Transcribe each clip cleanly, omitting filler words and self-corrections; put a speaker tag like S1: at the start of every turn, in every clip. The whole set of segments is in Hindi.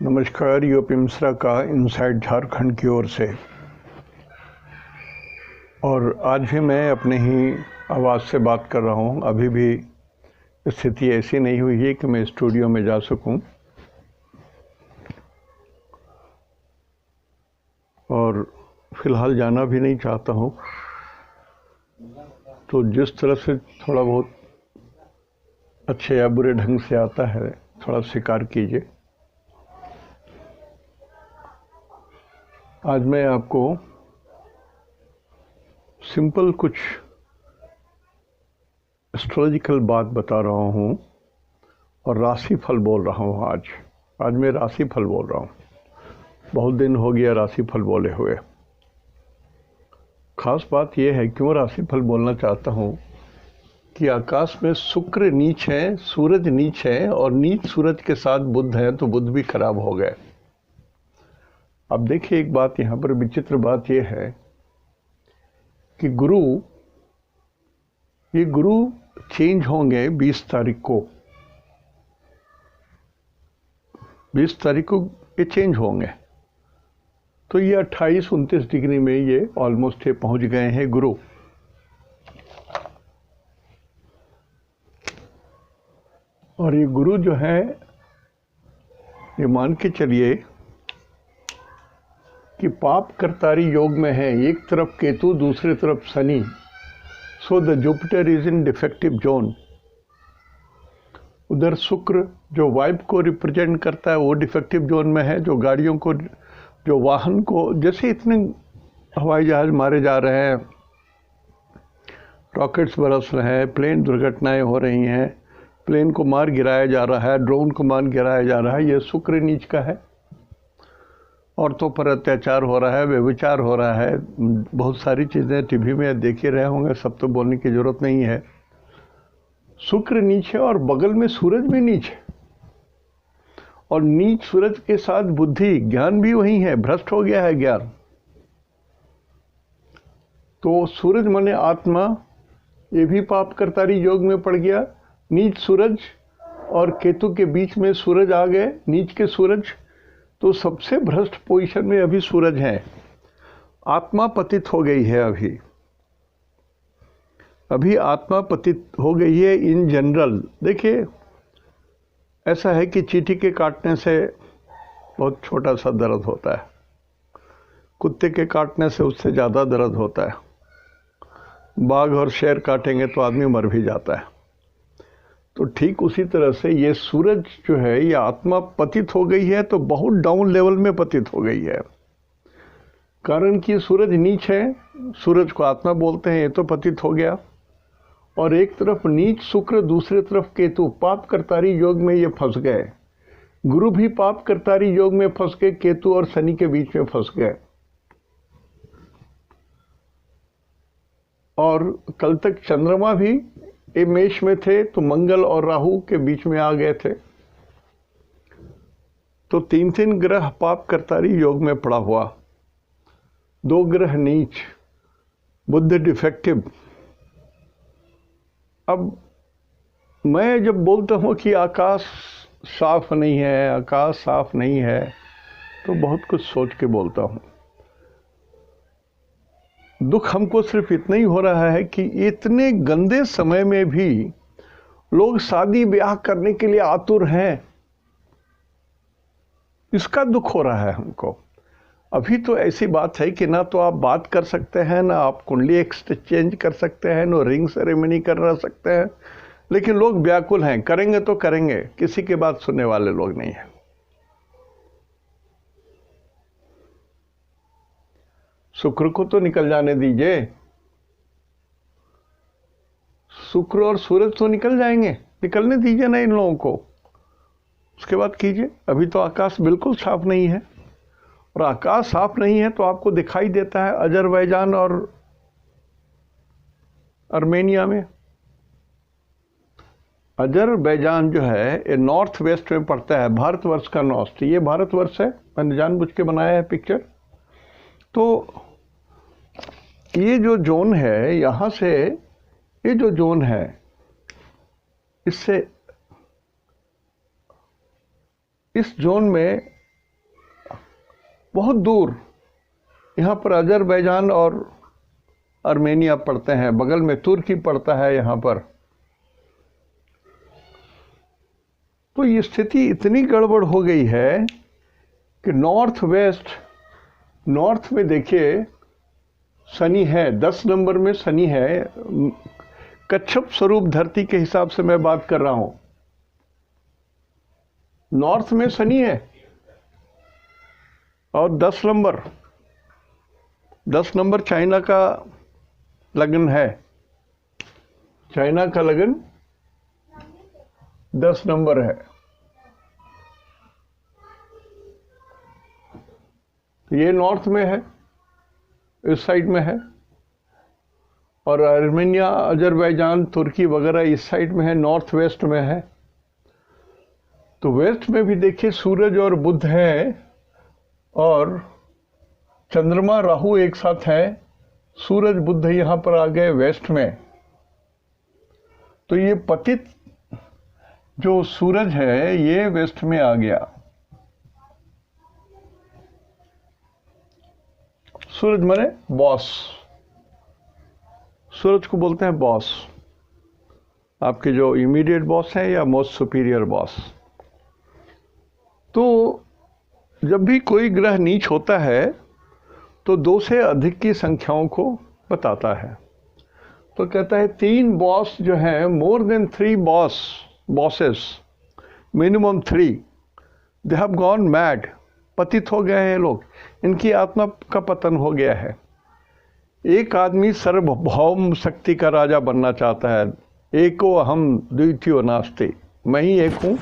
S1: नमस्कार। यूपी मिश्रा का इनसाइड झारखंड की ओर से। और आज भी मैं अपने ही आवाज़ से बात कर रहा हूँ। अभी भी स्थिति ऐसी नहीं हुई है कि मैं स्टूडियो में जा सकूं, और फिलहाल जाना भी नहीं चाहता हूँ। तो जिस तरह से थोड़ा बहुत अच्छे या बुरे ढंग से आता है, थोड़ा स्वीकार कीजिए। आज मैं आपको सिंपल कुछ एस्ट्रोलॉजिकल बात बता रहा हूँ और राशिफल बोल रहा हूँ। आज मैं राशिफल बोल रहा हूँ। बहुत दिन हो गया राशिफल बोले हुए। खास बात यह है, क्यों राशिफल बोलना चाहता हूँ कि आकाश में शुक्र नीच है, सूरज नीच है, और नीच सूरज के साथ बुध है, तो बुध भी खराब हो गए। अब देखिए, एक बात यहाँ पर विचित्र बात यह है कि ये गुरु चेंज होंगे 20 तारीख को। 20 तारीख को ये चेंज होंगे, तो ये 28-29 डिग्री में ये ऑलमोस्ट पहुंच गए हैं गुरु। और ये गुरु जो है, ये मान के चलिए कि पाप करतारी योग में है। एक तरफ केतु, दूसरी तरफ Shani. So the Jupiter is in defective zone. उधर शुक्र जो वाइब को रिप्रेजेंट करता है वो डिफेक्टिव जोन में है। जो गाड़ियों को, जो वाहन को, जैसे इतने हवाई जहाज मारे जा रहे हैं, रॉकेट्स बरस रहे हैं, प्लेन दुर्घटनाएं हो रही हैं, प्लेन को मार गिराया जा रहा है, ड्रोन को मार गिराया जा रहा है, ये शुक्र नीच का है। औरतों पर अत्याचार हो रहा है, व्यभिचार हो रहा है, बहुत सारी चीज़ें टीवी में देख ही रहे होंगे, सब तो बोलने की जरूरत नहीं है। शुक्र नीच है और बगल में सूरज भी नीच है, और नीच सूरज के साथ बुद्धि, ज्ञान भी वही है, भ्रष्ट हो गया है ज्ञान। तो सूरज माने आत्मा, ये भी पाप करतारी योग में पड़ गया। नीच सूरज और केतु के बीच में सूरज आ गए, नीच के सूरज। तो सबसे भ्रष्ट पोजीशन में अभी सूरज है। आत्मा पतित हो गई है। अभी आत्मा पतित हो गई है इन जनरल। देखिए, ऐसा है कि चींटी के काटने से बहुत छोटा सा दर्द होता है, कुत्ते के काटने से उससे ज़्यादा दर्द होता है, बाघ और शेर काटेंगे तो आदमी मर भी जाता है। तो ठीक उसी तरह से ये सूरज जो है, ये आत्मा पतित हो गई है, तो बहुत डाउन लेवल में पतित हो गई है। कारण कि सूरज नीच है, सूरज को आत्मा बोलते हैं, ये तो पतित हो गया। और एक तरफ नीच शुक्र, दूसरे तरफ केतु, पाप करतारी योग में ये फंस गए। गुरु भी पाप करतारी योग में फंस गए, केतु और शनि के बीच में फंस गए। और कल तक चंद्रमा भी मेष में थे, तो मंगल और राहु के बीच में आ गए थे। तो 3 ग्रह पाप करतारी योग में पड़ा हुआ, 2 ग्रह नीच, बुध डिफेक्टिव। अब मैं जब बोलता हूँ कि आकाश साफ नहीं है, आकाश साफ नहीं है, तो बहुत कुछ सोच के बोलता हूँ। दुख हमको सिर्फ इतना ही हो रहा है कि इतने गंदे समय में भी लोग शादी ब्याह करने के लिए आतुर हैं। इसका दुख हो रहा है हमको। अभी तो ऐसी बात है कि ना तो आप बात कर सकते हैं, ना आप कुंडली एक्सचेंज कर सकते हैं, ना रिंग सेरेमनी कर सकते हैं, लेकिन लोग व्याकुल हैं। करेंगे तो करेंगे, किसी की बात सुनने वाले लोग नहीं हैं। शुक्र को तो निकल जाने दीजिए, शुक्र और सूरज तो निकल जाएंगे, निकलने दीजिए ना इन लोगों को, उसके बाद कीजिए। अभी तो आकाश बिल्कुल साफ नहीं है, और आकाश साफ नहीं है तो आपको दिखाई देता है अजरबैजान और आर्मेनिया में। अजरबैजान जो है ये नॉर्थ वेस्ट में पड़ता है, भारतवर्ष का नॉर्थ। ये भारतवर्ष है, मैंने जानबूझ के बनाया है पिक्चर। तो ये जो जोन है, यहाँ से ये जो जोन है, इससे इस जोन में बहुत दूर, यहाँ पर अजरबैजान और आर्मेनिया पड़ते हैं, बगल में तुर्की पड़ता है यहाँ पर। तो ये स्थिति इतनी गड़बड़ हो गई है कि नॉर्थ वेस्ट, नॉर्थ में देखिए शनि है, 10 नंबर में शनि है, कच्छप स्वरूप धरती के हिसाब से मैं बात कर रहा हूं। नॉर्थ में शनि है और 10 नंबर चाइना का लगन है, चाइना का लगन 10 नंबर है। ये नॉर्थ में है, इस साइड में है, और आर्मेनिया, अजरबैजान, तुर्की वगैरह इस साइड में है, नॉर्थ वेस्ट में है। तो वेस्ट में भी देखिए सूरज और बुध है और चंद्रमा राहु एक साथ है। सूरज बुध यहाँ पर आ गए वेस्ट में। तो ये पतित जो सूरज है ये वेस्ट में आ गया। सूरज माने बॉस, सूरज को बोलते हैं बॉस, आपके जो इमीडिएट बॉस है या मोस्ट सुपीरियर बॉस। तो जब भी कोई ग्रह नीच होता है तो 2 से अधिक की संख्याओं को बताता है। तो कहता है 3 बॉस जो हैं, more than 3 bosses, minimum 3, they have gone mad, पतित हो गए हैं लोग, इनकी आत्मा का पतन हो गया है। एक आदमी सार्वभौम शक्ति का राजा बनना चाहता है, एको अहम द्वितीयो नास्ति, मैं ही एक हूँ,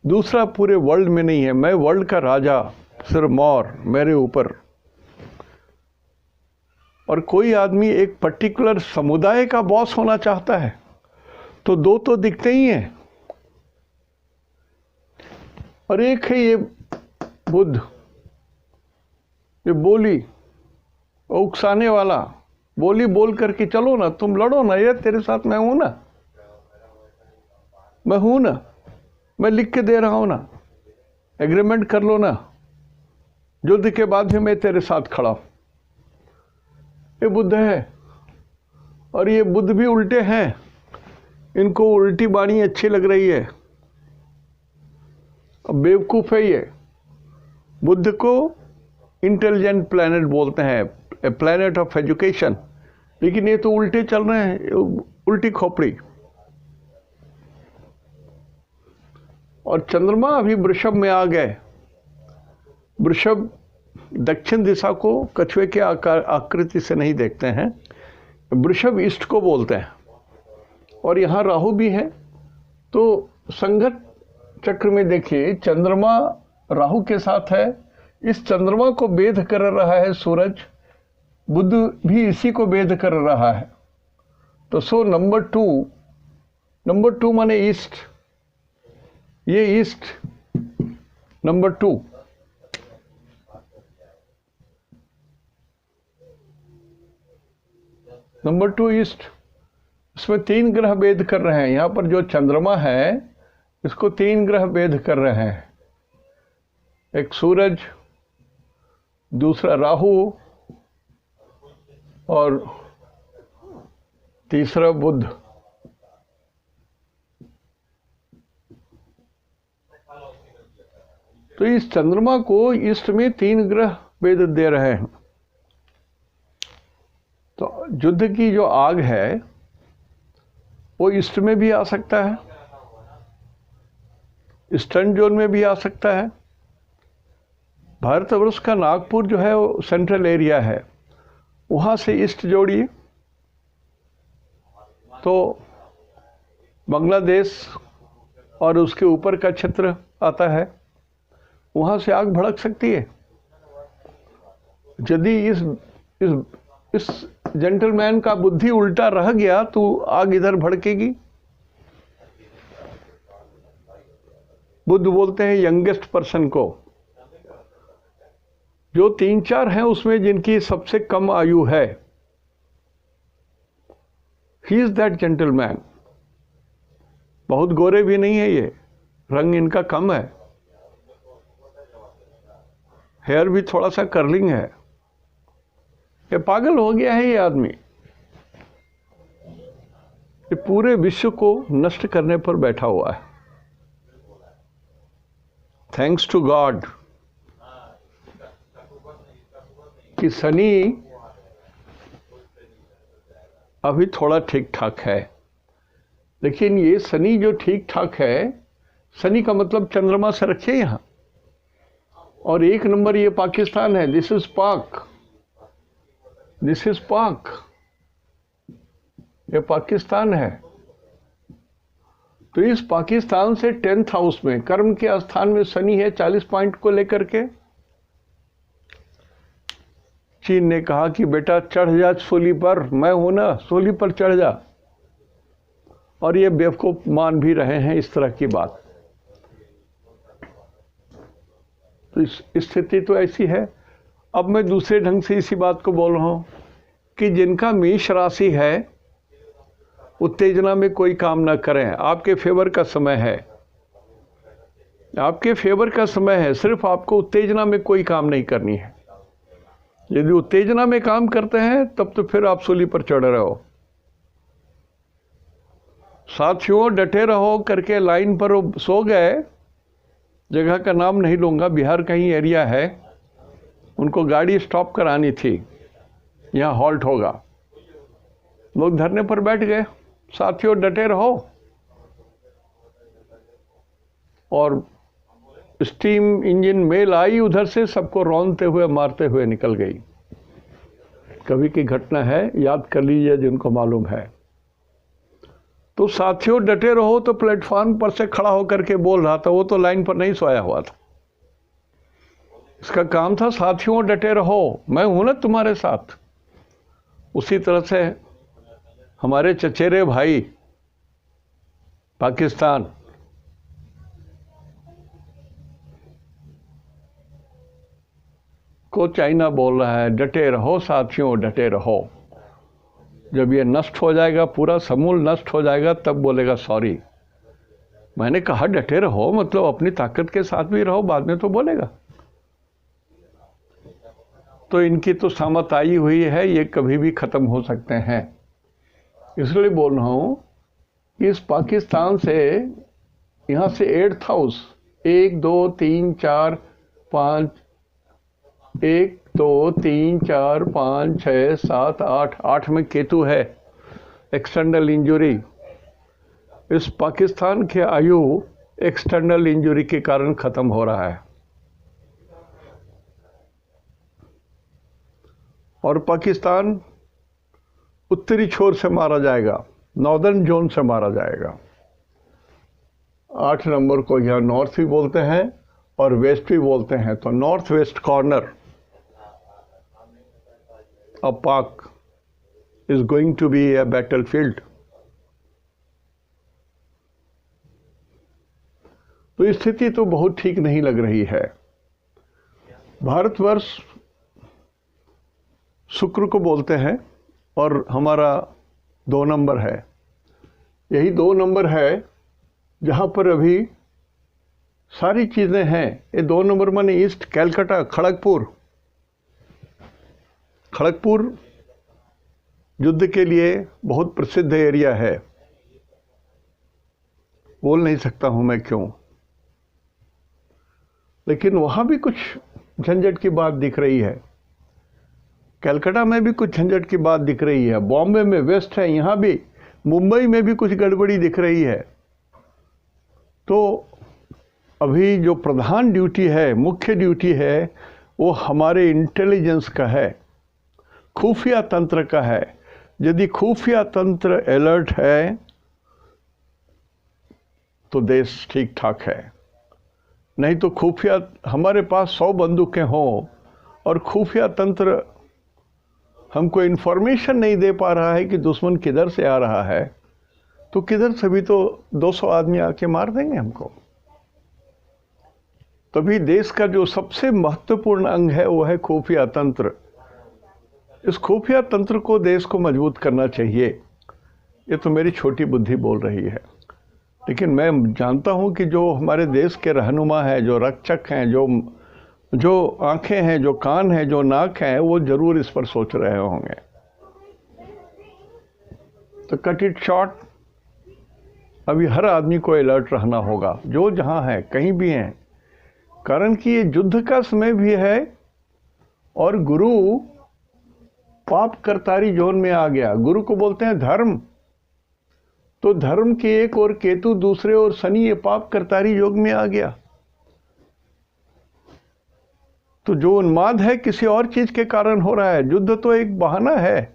S1: दूसरा पूरे वर्ल्ड में नहीं है, मैं वर्ल्ड का राजा, सिर्फ मोर मेरे ऊपर। और कोई आदमी एक पर्टिकुलर समुदाय का बॉस होना चाहता है तो 2 तो दिखते ही हैं। और एक है ये बुध, ये बोली उकसाने वाला, बोली बोल करके चलो ना, तुम लड़ो ना, ये तेरे साथ मैं हूं ना, मैं हूं ना, मैं लिख के दे रहा हूं ना, एग्रीमेंट कर लो ना, युद्ध के बाद भी मैं तेरे साथ खड़ा हूं। ये बुद्ध है। और ये बुद्ध भी उल्टे हैं, इनको उल्टी बाणी अच्छी लग रही है। अब बेवकूफ़ है ये। बुद्ध को इंटेलिजेंट प्लैनेट बोलते हैं, ए प्लैनेट ऑफ एजुकेशन, लेकिन ये तो उल्टे चल रहे हैं, उल्टी खोपड़ी। और चंद्रमा अभी वृषभ में आ गए। वृषभ दक्षिण दिशा को कछुए के आकृति से नहीं देखते हैं, वृषभ ईस्ट को बोलते हैं। और यहाँ राहु भी है। तो संगत चक्र में देखिए चंद्रमा राहु के साथ है, इस चंद्रमा को भेद कर रहा है सूरज, बुध भी इसी को भेद कर रहा है। तो सो नंबर टू माने ईस्ट, ये ईस्ट नंबर 2। नंबर 2 ईस्ट, इसमें 3 ग्रह भेद कर रहे हैं। यहाँ पर जो चंद्रमा है इसको 3 ग्रह भेद कर रहे हैं, एक सूरज, दूसरा राहु और तीसरा बुध। तो इस चंद्रमा को ईस्ट में 3 ग्रह भेद दे रहे हैं। तो युद्ध की जो आग है वो ईस्ट में भी आ सकता है, ईस्टर्न जोन में भी आ सकता है। भारतवर्ष का नागपुर जो है वो सेंट्रल एरिया है, वहाँ से ईस्ट जोड़िए तो बांग्लादेश और उसके ऊपर का क्षेत्र आता है, वहाँ से आग भड़क सकती है। यदि इस जेंटलमैन का बुद्धि उल्टा रह गया तो आग इधर भड़केगी। बुद्ध बोलते हैं यंगेस्ट पर्सन को, जो 3-4 हैं उसमें जिनकी सबसे कम आयु है, ही इज दैट जेंटलमैन। बहुत गोरे भी नहीं है ये, रंग इनका कम है, हेयर भी थोड़ा सा कर्लिंग है। ये पागल हो गया है ये आदमी। ये पूरे विश्व को नष्ट करने पर बैठा हुआ है। थैंक्स टू गॉड कि शनि अभी थोड़ा ठीक ठाक है। लेकिन ये शनि जो ठीक ठाक है, शनि का मतलब चंद्रमा से रखिए यहां, और एक नंबर ये पाकिस्तान है। दिस इज पाक, दिस इज पाक, ये पाकिस्तान है। तो इस पाकिस्तान से 10th हाउस में कर्म के स्थान में शनि है 40 पॉइंट को लेकर के। चीन ने कहा कि बेटा चढ़ जा सूली पर, मैं हूं ना, सूली पर चढ़ जा। और ये बेवकूफ मान भी रहे हैं इस तरह की बात। तो इस स्थिति तो ऐसी है। अब मैं दूसरे ढंग से इसी बात को बोल रहा हूं कि जिनका मेष राशि है, उत्तेजना में कोई काम ना करें। आपके फेवर का समय है, आपके फेवर का समय है। सिर्फ आपको उत्तेजना में कोई काम नहीं करनी है। यदि उत्तेजना में काम करते हैं तब तो फिर आप सूली पर चढ़ रहे हो। साथियों डटे रहो करके लाइन पर सो गए। जगह का नाम नहीं लूंगा, बिहार का ही एरिया है। उनको गाड़ी स्टॉप करानी थी, यहाँ हॉल्ट होगा, लोग धरने पर बैठ गए। साथियों डटे रहो। और स्टीम इंजन मेल आई उधर से, सबको रौंदते हुए मारते हुए निकल गई। कभी की घटना है, याद कर लीजिए जिनको मालूम है। तो साथियों डटे रहो तो प्लेटफॉर्म पर से खड़ा होकर के बोल रहा था, वो तो लाइन पर नहीं सोया हुआ था। इसका काम था साथियों डटे रहो, मैं हूं ना तुम्हारे साथ। उसी तरह से हमारे चचेरे भाई पाकिस्तान को चाइना बोल रहा है डटे रहो साथियों डटे रहो। जब ये नष्ट हो जाएगा, पूरा समूल नष्ट हो जाएगा, तब बोलेगा सॉरी। मैंने कहा डटे रहो, मतलब अपनी ताकत के साथ भी रहो, बाद में तो बोलेगा। तो इनकी तो सामत आई हुई है, ये कभी भी खत्म हो सकते हैं। इसलिए बोल रहा हूं कि इस पाकिस्तान से, यहां से 8th हाउस 1 2 3 4 5 1 2 3 4 5 6 7 8 में केतु है। एक्सटर्नल इंजुरी, इस पाकिस्तान के आयु एक्सटर्नल इंजुरी के कारण खत्म हो रहा है। और पाकिस्तान उत्तरी छोर से मारा जाएगा, नॉर्दर्न जोन से मारा जाएगा। 8 नंबर को यहाँ नॉर्थ भी बोलते हैं और वेस्ट भी बोलते हैं। तो north west corner of Pak is going to be a battlefield. तो स्थिति तो बहुत ठीक नहीं लग रही है। भारतवर्ष शुक्र को बोलते हैं और हमारा 2 नंबर है। यही 2 नंबर है जहाँ पर अभी सारी चीज़ें हैं। ये 2 नंबर माने ईस्ट, कैलकाटा, खड़गपुर। खड़गपुर युद्ध के लिए बहुत प्रसिद्ध एरिया है। बोल नहीं सकता हूँ मैं क्यों, लेकिन वहाँ भी कुछ झंझट की बात दिख रही है। कलकत्ता में भी कुछ झंझट की बात दिख रही है। बॉम्बे में वेस्ट है, यहाँ भी। मुंबई में भी कुछ गड़बड़ी दिख रही है। तो अभी जो प्रधान ड्यूटी है, मुख्य ड्यूटी है, वो हमारे इंटेलिजेंस का है, खुफिया तंत्र का है। यदि खुफिया तंत्र अलर्ट है तो देश ठीक ठाक है। नहीं तो खुफिया, हमारे पास 100 बंदूकें हों और खुफिया तंत्र हमको इन्फॉर्मेशन नहीं दे पा रहा है कि दुश्मन किधर से आ रहा है, तो किधर से भी तो 200 आदमी आके मार देंगे हमको। तभी देश का जो सबसे महत्वपूर्ण अंग है वो है खुफिया तंत्र। इस खुफिया तंत्र को देश को मजबूत करना चाहिए। ये तो मेरी छोटी बुद्धि बोल रही है, लेकिन मैं जानता हूं कि जो हमारे देश के रहनुमा हैं, जो रक्षक हैं, जो जो आंखें हैं, जो कान हैं, जो नाक हैं, वो जरूर इस पर सोच रहे होंगे। तो कट इट शॉर्ट, अभी हर आदमी को अलर्ट रहना होगा, जो जहां है, कहीं भी हैं, कारण कि ये युद्ध का समय भी है और गुरु पाप करतारी जोन में आ गया। गुरु को बोलते हैं धर्म, तो धर्म के एक और केतु दूसरे और शनि ये पाप करतारी योग में आ गया। तो जो उन्माद है किसी और चीज के कारण हो रहा है। युद्ध तो एक बहाना है,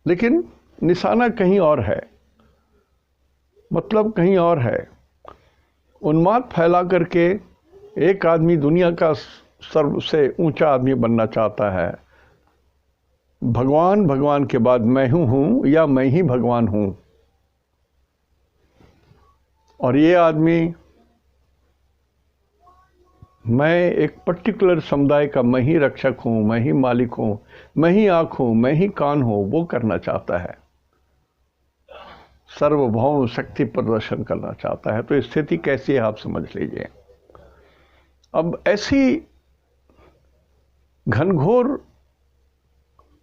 S1: लेकिन निशाना कहीं और है, मतलब कहीं और है। उन्माद फैला करके एक आदमी दुनिया का सबसे ऊंचा आदमी बनना चाहता है। भगवान, भगवान के बाद मैं हूं या मैं ही भगवान हूं। और ये आदमी, मैं एक पर्टिकुलर समुदाय का मैं ही रक्षक हूं, मैं ही मालिक हूं, मैं ही आंख हूं, मैं ही कान हूं, वो करना चाहता है। सर्वभौम शक्ति प्रदर्शन करना चाहता है। तो स्थिति कैसी है आप समझ लीजिए। अब ऐसी घनघोर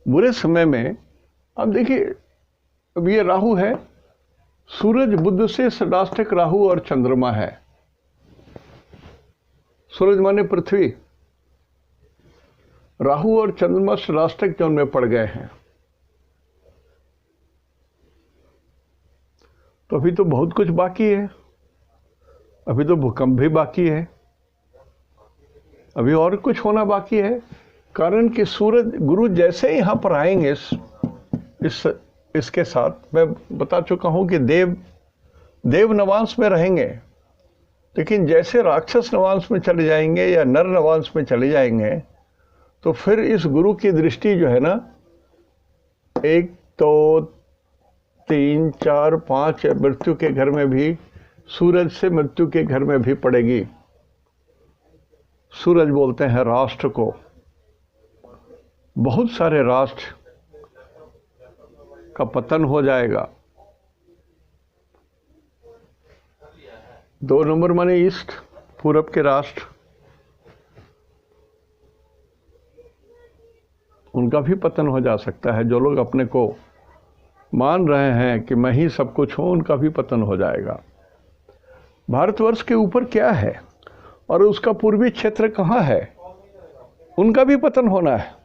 S1: बुरे समय में, अब देखिए, अब ये राहु है, सूरज बुध से सदाष्टक राहु और चंद्रमा है। सूरज माने पृथ्वी, राहु और चंद्रमा सदाष्टक जोन में पड़ गए हैं। तो अभी तो बहुत कुछ बाकी है, अभी तो भूकंप भी बाकी है, अभी और कुछ होना बाकी है। कारण कि सूरज, गुरु जैसे यहां पर आएंगे इसके साथ, मैं बता चुका हूं कि देव नवांश में रहेंगे, लेकिन जैसे राक्षस नवांश में चले जाएंगे या नर नवांश में चले जाएंगे, तो फिर इस गुरु की दृष्टि जो है ना, 1 2 3 4 5 मृत्यु के घर में भी, सूरज से मृत्यु के घर में भी पड़ेगी। सूरज बोलते हैं राष्ट्र को। बहुत सारे राष्ट्र का पतन हो जाएगा। 2 नंबर माने ईस्ट, पूरब के राष्ट्र, उनका भी पतन हो जा सकता है। जो लोग अपने को मान रहे हैं कि मैं ही सब कुछ हूं, उनका भी पतन हो जाएगा। भारतवर्ष के ऊपर क्या है और उसका पूर्वी क्षेत्र कहां है, उनका भी पतन होना है।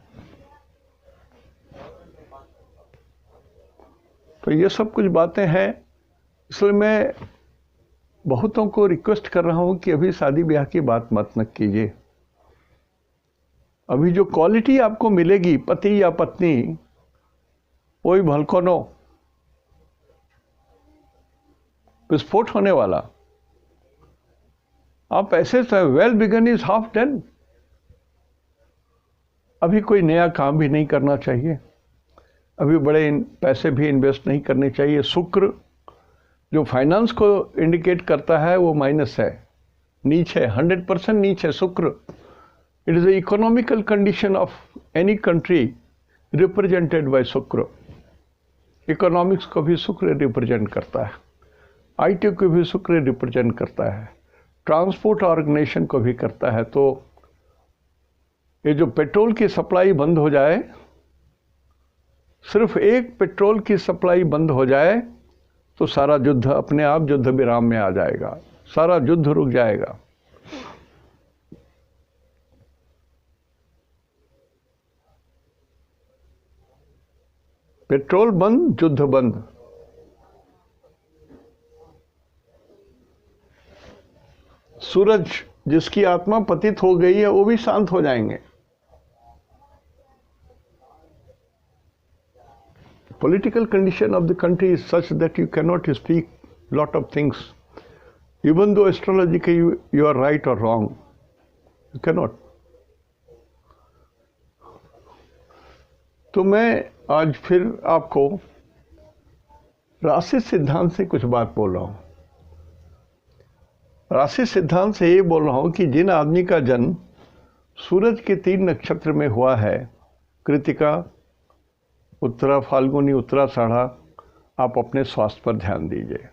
S1: तो ये सब कुछ बातें हैं। इसलिए मैं बहुतों को रिक्वेस्ट कर रहा हूं कि अभी शादी ब्याह की बात मत न कीजिए। अभी जो क्वालिटी आपको मिलेगी पति या पत्नी, वही भलकोनो विस्फोट होने वाला। आप ऐसे well begun is half done. अभी कोई नया काम भी नहीं करना चाहिए, अभी बड़े पैसे भी इन्वेस्ट नहीं करने चाहिए। शुक्र जो फाइनेंस को इंडिकेट करता है वो माइनस है, नीचे, 100% नीचे शुक्र। It is the economical condition of any country represented by शुक्र। इकोनॉमिक्स को भी शुक्र रिप्रेजेंट करता है, आईटी को भी शुक्र रिप्रेजेंट करता है, ट्रांसपोर्ट ऑर्गेनाइजेशन को भी करता है। तो ये जो पेट्रोल की सप्लाई बंद हो जाए, सिर्फ एक पेट्रोल की सप्लाई बंद हो जाए तो सारा युद्ध अपने आप युद्ध विराम में आ जाएगा, सारा युद्ध रुक जाएगा। पेट्रोल बंद, युद्ध बंद। सूरज जिसकी आत्मा पतित हो गई है वो भी शांत हो जाएंगे। Political condition of the country is such that you cannot speak lot of things, even though astrologically you are right or wrong, you cannot. तो मैं आज फिर आपको राशि सिद्धांत से कुछ बात बोल रहा हूं। राशि सिद्धांत से ये बोल रहा हूं कि जिन आदमी का जन्म सूरज के 3 नक्षत्र में हुआ है, कृतिका, उत्तरा फाल्गुनी, उत्तराषाढ़ा, आप अपने स्वास्थ्य पर ध्यान दीजिए।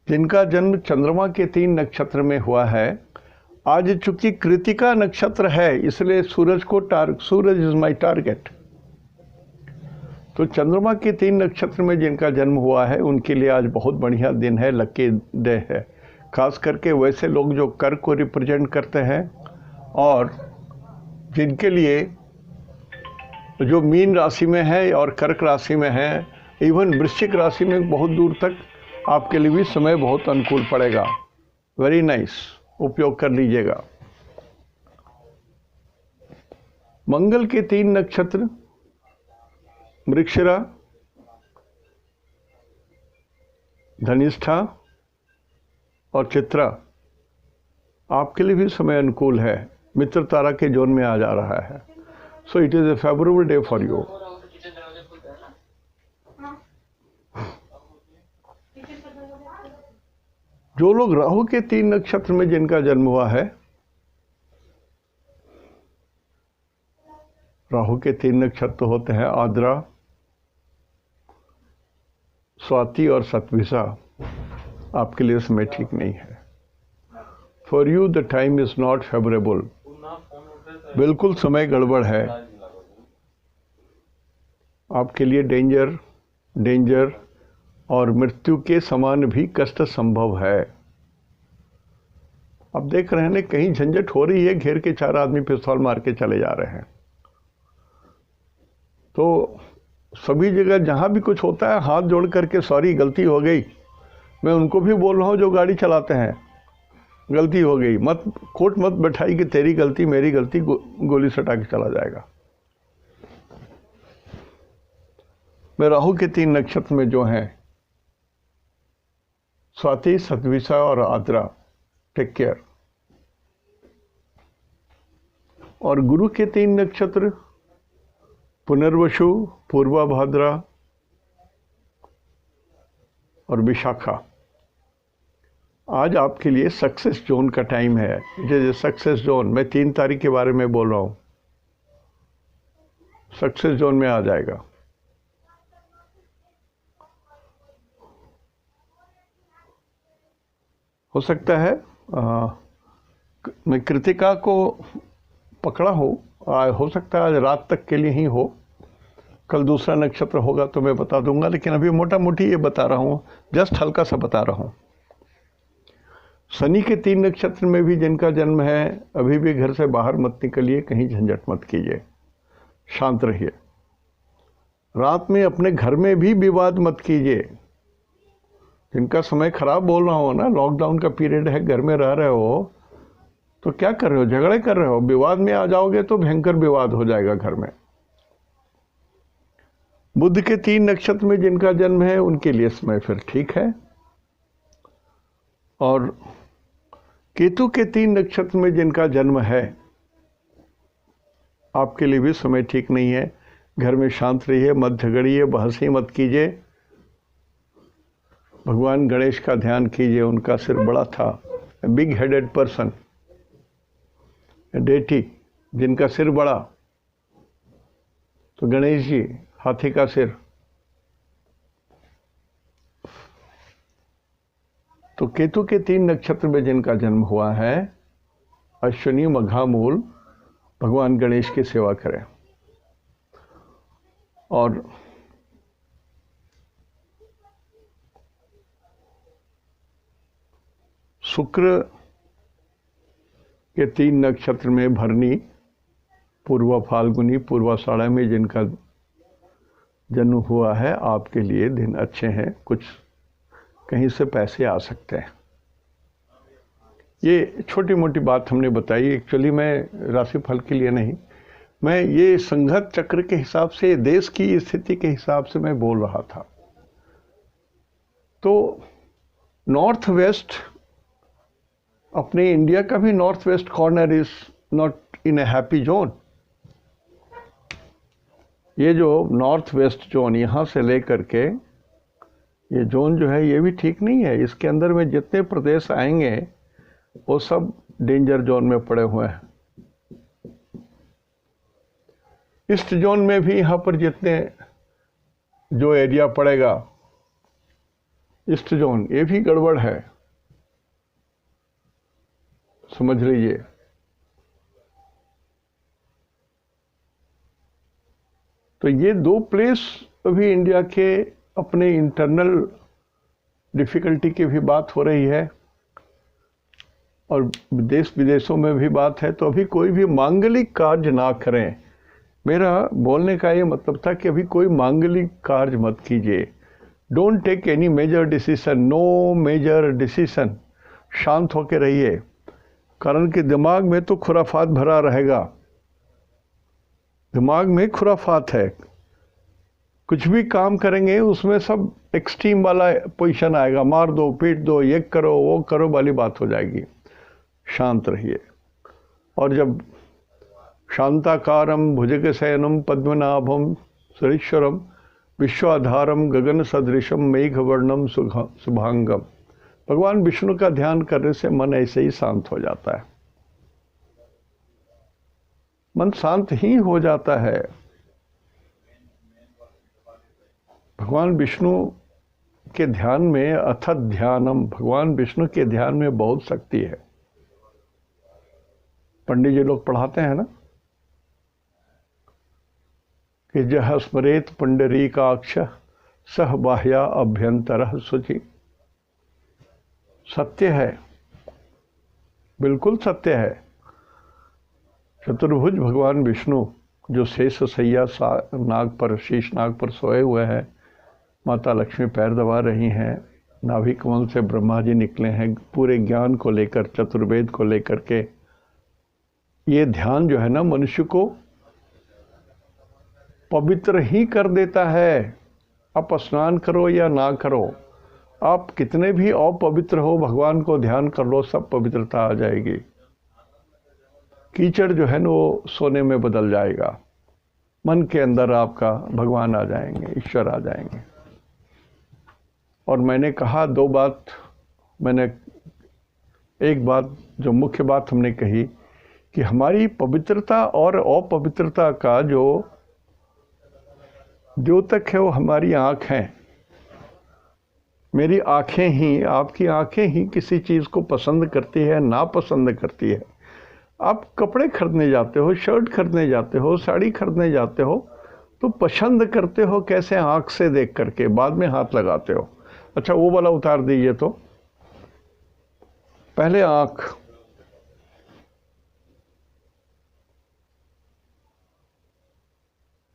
S1: जिनका जन्म चंद्रमा के 3 नक्षत्र में हुआ है, आज चूंकि कृतिका नक्षत्र है इसलिए सूरज इज माय टारगेट। तो चंद्रमा के 3 नक्षत्र में जिनका जन्म हुआ है उनके लिए आज बहुत बढ़िया दिन है, लकी डे है। खास करके वैसे लोग जो कर्क को रिप्रेजेंट करते हैं और जिनके लिए जो मीन राशि में है और कर्क राशि में है, इवन वृश्चिक राशि में बहुत दूर तक आपके लिए भी समय बहुत अनुकूल पड़ेगा। वेरी नाइस, उपयोग कर लीजिएगा। मंगल के 3 नक्षत्र मृगशिरा, धनिष्ठा और चित्रा आपके लिए भी समय अनुकूल है, मित्र तारा के जोन में आ जा रहा है। So it is a favourable day for you. जो लोग राहु के 3 नक्षत्र में जिनका जन्म हुआ है, राहु के 3 नक्षत्र होते हैं आद्रा, स्वाति और सतभिषा, आपके लिए समय ठीक नहीं है। For you the time is not favourable, बिल्कुल समय गड़बड़ है आपके लिए। डेंजर और मृत्यु के समान भी कष्ट संभव है। अब देख रहे हैं कहीं झंझट हो रही है, घेर के 4 आदमी पिस्तौल मार के चले जा रहे हैं। तो सभी जगह जहाँ भी कुछ होता है हाथ जोड़ करके सॉरी गलती हो गई, मैं उनको भी बोल रहा हूँ जो गाड़ी चलाते हैं, गलती हो गई, मत कोर्ट मत बैठाई कि तेरी गलती मेरी गलती, गोली सटा के चला जाएगा। मैं राहु के 3 नक्षत्र में जो हैं स्वाति, सतभिषा और आद्रा, टेक केयर। और गुरु के 3 नक्षत्र पुनर्वसु, पूर्वा भाद्रा और विशाखा, आज आपके लिए सक्सेस जोन का टाइम है। It is a success zone. मैं 3 तारीख के बारे में बोल रहा हूँ, सक्सेस जोन में आ जाएगा। हो सकता है मैं कृतिका को पकड़ा हो सकता है आज रात तक के लिए ही हो, कल दूसरा नक्षत्र होगा तो मैं बता दूंगा, लेकिन अभी मोटा मोटी ये बता रहा हूँ, जस्ट हल्का सा बता रहा हूँ। शनि के 3 नक्षत्र में भी जिनका जन्म है, अभी भी घर से बाहर मत निकलिए, कहीं झंझट मत कीजिए, शांत रहिए। रात में अपने घर में भी विवाद मत कीजिए। जिनका समय खराब बोल रहा हूँ ना, लॉकडाउन का पीरियड है, घर में रह रहे हो तो क्या कर रहे हो, झगड़े कर रहे हो, विवाद में आ जाओगे तो भयंकर विवाद हो जाएगा घर में। बुध के 3 नक्षत्र में जिनका जन्म है उनके लिए समय फिर ठीक है। और केतु के 3 नक्षत्र में जिनका जन्म है, आपके लिए भी समय ठीक नहीं है। घर में शांत रहिए, मत झगड़िए, बहसी मत कीजिए। भगवान गणेश का ध्यान कीजिए, उनका सिर बड़ा था, बिग हेडेड पर्सन, डेटी जिनका सिर बड़ा, तो गणेश जी हाथी का सिर। तो केतु के 3 नक्षत्र में जिनका जन्म हुआ है, अश्विनी मघा मूल, भगवान गणेश की सेवा करें। और शुक्र के 3 नक्षत्र में भरनी, पूर्वा फाल्गुनी, पूर्वाषाढ़ा में जिनका जन्म हुआ है, आपके लिए दिन अच्छे हैं, कुछ कहीं से पैसे आ सकते हैं। ये छोटी मोटी बात हमने बताई, एक्चुअली मैं राशिफल के लिए नहीं, मैं ये संघत चक्र के हिसाब से, देश की स्थिति के हिसाब से मैं बोल रहा था। तो नॉर्थ वेस्ट, अपने इंडिया का भी north west corner is not in A happy zone. ये जो नॉर्थ वेस्ट जोन यहाँ से लेकर के ये जोन जो है, ये भी ठीक नहीं है। इसके अंदर में जितने प्रदेश आएंगे वो सब डेंजर जोन में पड़े हुए हैं। ईस्ट जोन में भी यहाँ पर जितने जो एरिया पड़ेगा ईस्ट जोन, ये भी गड़बड़ है, समझ लीजिए। तो ये दो प्लेस अभी इंडिया के अपने इंटरनल डिफिकल्टी की भी बात हो रही है और देश विदेशों में भी बात है। तो अभी कोई भी मांगलिक कार्य ना करें। मेरा बोलने का ये मतलब था कि अभी कोई मांगलिक कार्य मत कीजिए। Don't take any major decision, no major decision. शांत होकर रहिए, कारण कि दिमाग में तो खुराफात भरा रहेगा। दिमाग में खुराफात है, कुछ भी काम करेंगे उसमें सब एक्सट्रीम वाला पोजीशन आएगा, मार दो, पीट दो, ये करो, वो करो वाली बात हो जाएगी। शांत रहिए। और जब शांताकारम भुजगशयनम पद्मनाभम सुरेश्वरम विश्वाधारम गगन सदृशम मेघवर्णम शुभांगम, भगवान विष्णु का ध्यान करने से मन ऐसे ही शांत हो जाता है। मन शांत ही हो जाता है। भगवान विष्णु के ध्यान में अथत ध्यानम, भगवान विष्णु के ध्यान में बहुत शक्ति है। पंडित जी लोग पढ़ाते हैं ना कि जह स्मरेत पुंडरीकाक्ष सह बाह्या अभ्यंतर शुचि। सत्य है, बिल्कुल सत्य है। चतुर्भुज भगवान विष्णु जो शेष सैया नाग पर, शीश नाग पर सोए हुए हैं, माता लक्ष्मी पैर दबा रही हैं, नाभि कमल से ब्रह्मा जी निकले हैं, पूरे ज्ञान को लेकर, चतुर्वेद को लेकर के। ये ध्यान जो है ना मनुष्य को पवित्र ही कर देता है। आप स्नान करो या ना करो, आप कितने भी अपवित्र हो, भगवान को ध्यान कर लो, सब पवित्रता आ जाएगी। कीचड़ जो है ना वो सोने में बदल जाएगा। मन के अंदर आपका भगवान आ जाएंगे, ईश्वर आ जाएंगे। और मैंने कहा दो बात, मैंने एक बात जो मुख्य बात हमने कही कि हमारी पवित्रता और अपवित्रता का जो द्योतक है वो हमारी आँख है। मेरी आँखें ही, आपकी आँखें ही किसी चीज़ को पसंद करती है, नापसंद करती है। आप कपड़े खरीदने जाते हो, शर्ट खरीदने जाते हो, साड़ी खरीदने जाते हो, तो पसंद करते हो कैसे? आँख से देख करके, बाद में हाथ लगाते हो। अच्छा वो वाला उतार दीजिए, तो पहले आँख।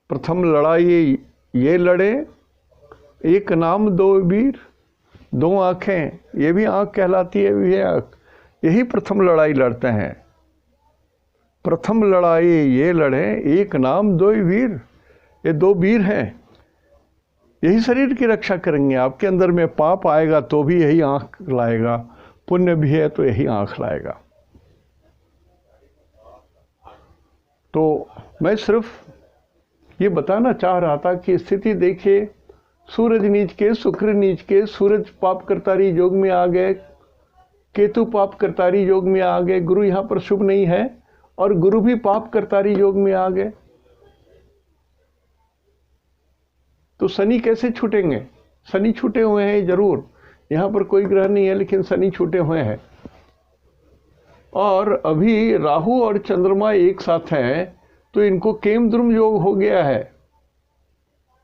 S1: प्रथम लड़ाई ये लड़े, एक नाम दो वीर, दो आँखें, ये भी आँख कहलाती है, ये आँख। यही प्रथम लड़ाई लड़ते हैं। प्रथम लड़ाई ये लड़े, एक नाम दो वीर, ये दो वीर हैं। यही शरीर की रक्षा करेंगे। आपके अंदर में पाप आएगा तो भी यही आँख लाएगा, पुण्य भी है तो यही आँख लाएगा। तो मैं सिर्फ ये बताना चाह रहा था कि स्थिति देखिए, सूरज नीच के, शुक्र नीच के, सूरज पाप करतारी योग में आ गए, केतु पाप करतारी योग में आ गए, गुरु यहाँ पर शुभ नहीं है और गुरु भी पाप करतारी योग में आ गए। तो शनि कैसे छूटेंगे? शनि छूटे हुए हैं जरूर, यहाँ पर कोई ग्रह नहीं है लेकिन शनि छूटे हुए हैं। और अभी राहु और चंद्रमा एक साथ हैं तो इनको केमद्रुम योग हो गया है।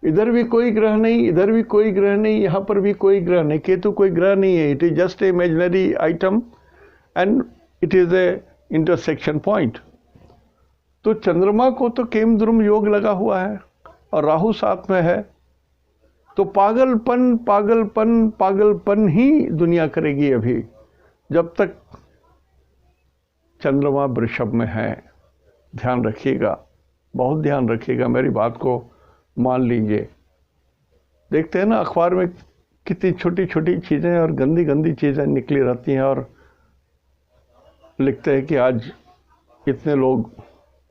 S1: इधर भी कोई ग्रह नहीं, इधर भी कोई ग्रह नहीं, यहाँ पर भी कोई ग्रह नहीं। केतु कोई ग्रह नहीं है, it is just a imaginary item and it is A intersection point. तो चंद्रमा को तो केमद्रुम योग लगा हुआ है और राहु साथ में है। तो पागलपन पागलपन पागलपन ही दुनिया करेगी अभी, जब तक चंद्रमा वृषभ में है। ध्यान रखिएगा, बहुत ध्यान रखिएगा, मेरी बात को मान लीजिए। देखते हैं ना अखबार में कितनी छोटी छोटी चीज़ें और गंदी गंदी चीज़ें निकली रहती हैं और लिखते हैं कि आज इतने लोग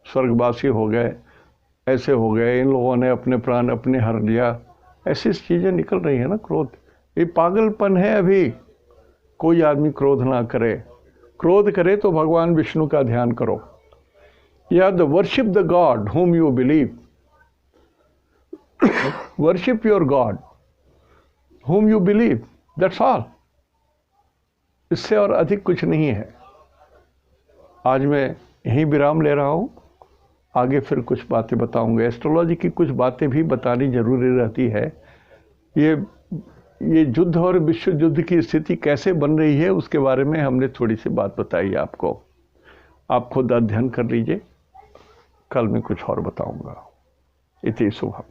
S1: स्वर्गवासी हो गए, ऐसे हो गए, इन लोगों ने अपने प्राण अपने हर लिया। ऐसी चीज़ें निकल रही हैं ना। क्रोध, ये पागलपन है। अभी कोई आदमी क्रोध ना करे, क्रोध करे तो भगवान विष्णु का ध्यान करो। या the worship the God whom you believe. Worship your God whom you believe. That's all, इससे और अधिक कुछ नहीं है। आज मैं यहीं विराम ले रहा हूँ, आगे फिर कुछ बातें बताऊंगा। एस्ट्रोलॉजी की कुछ बातें भी बतानी जरूरी रहती है। ये युद्ध और विश्व युद्ध की स्थिति कैसे बन रही है उसके बारे में हमने थोड़ी सी बात बताई आपको। आप खुद अध्ययन कर लीजिए, कल मैं कुछ और बताऊंगा। इति शुभम।